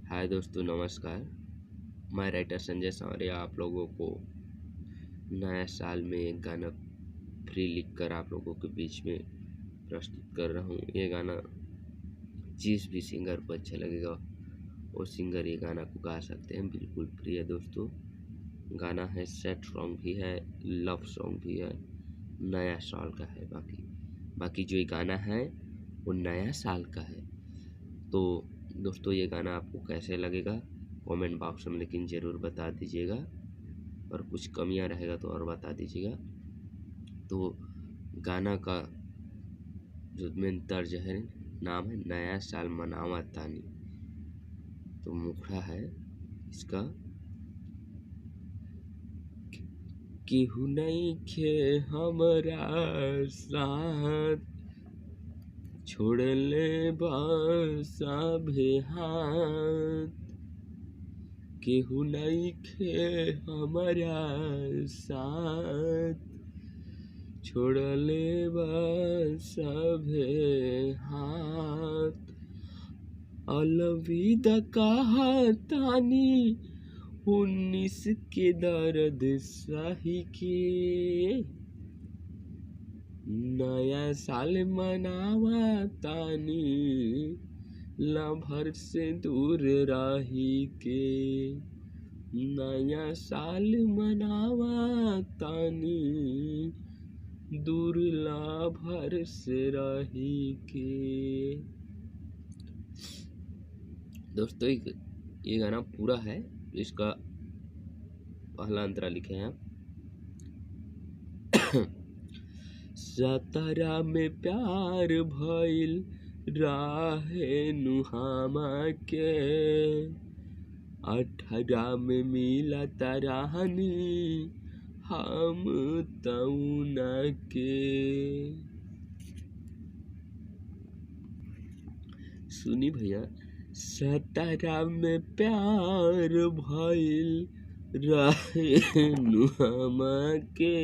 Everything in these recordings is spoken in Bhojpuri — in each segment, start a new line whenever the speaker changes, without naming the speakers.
हाय दोस्तों, नमस्कार। मैं राइटर संजय सांवरिया आप लोगों को नया साल में एक गाना फ्री लिखकर आप लोगों के बीच में प्रस्तुत कर रहा हूँ। ये गाना जिस भी सिंगर को अच्छा लगेगा वो सिंगर ये गाना को गा सकते हैं, बिल्कुल फ्री है दोस्तों। गाना है, सैड सॉन्ग भी है, लव सॉन्ग भी है, नया साल का है। बाकी जो ये गाना है वो नया साल का है। तो दोस्तों, ये गाना आपको कैसे लगेगा कमेंट बॉक्स में लेकिन ज़रूर बता दीजिएगा, और कुछ कमियां रहेगा तो और बता दीजिएगा। तो गाना का जो मेन तर्ज है, नाम है नया साल मनावा तानी। तो मुखड़ा है इसका, केहू नइखे हमरा साथ, छोड़ले सभे हाथ। केहू नइखे हमरा साथ, छोड़ले सभे हाथ। अलविदा कहतानी 19 के दर्द सही के, नया साल मनावा तानी लभर से दूर रही के। नया साल मनावा तानी दूर लभर से रही के। दोस्तों, ये गाना पूरा है, इसका पहला अंतरा लिखे हैं आप। 17 में प्यार भइल राहे नुहामा के, 18 में मिला तराहनी हम तौना के। सुनी भैया, 17 में प्यार भइल राहे नुहामा के,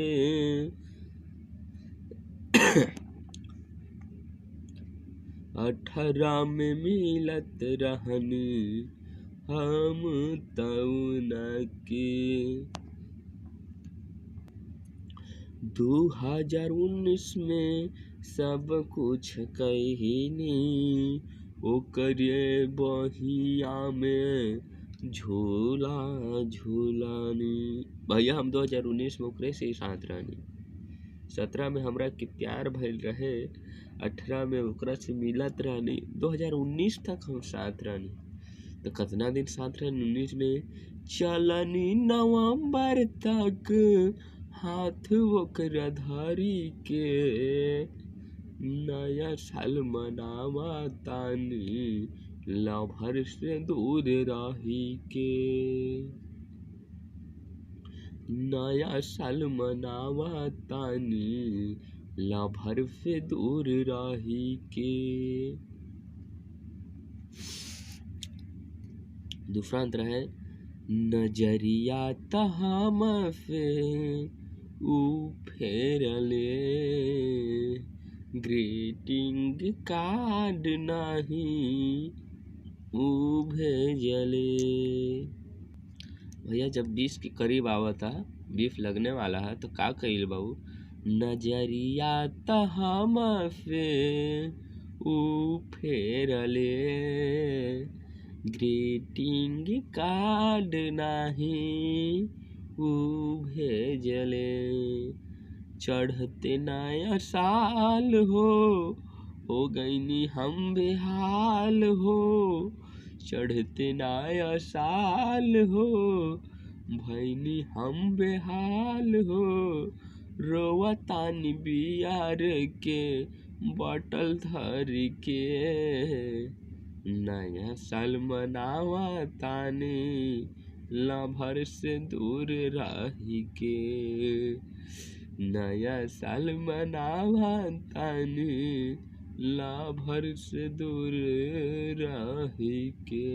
18 में मिलत रहनी हम तौना के। 2019 में सब कुछ कहिनी, ओकरे बहिया में झूला झूलानी। भैया, हम 2019 में ओकरे से साथ रहनी। 17 में हमरा के प्यार भइल रहे, 18 में ओकरा से मिलत रहनी, 2019 तक हम साथ रहनी। तो कितना दिन साथ रहनी? 19 में चलनी नवंबर तक हाथ ओकरा धरी के। नया साल मनावा तानी लभर से दूर रही के। नया साल मनावा तानी लभर से दूर रही के। दूसरा अंतर है, नजरिया तहम से ऊ फेरले, ग्रीटिंग कार्ड नहीं ऊ भेजले। भैया, जब 20 के करीब आवता, 20 लगने वाला है, तो का कइल बाबू? नजरिया तहम से ऊ फेरले, ग्रीटिंग कार्ड नहीं ऊ भेजले। चढ़ते नया साल हो गईनी हम बेहाल हो। चढ़ते नया साल हो भईनी हम बेहाल हो। रोवतानी बियार के बटल धर के। नया साल मनावा तानी लभर से दूर रही के। नया साल मनावा तानी लभर से दूर रही के।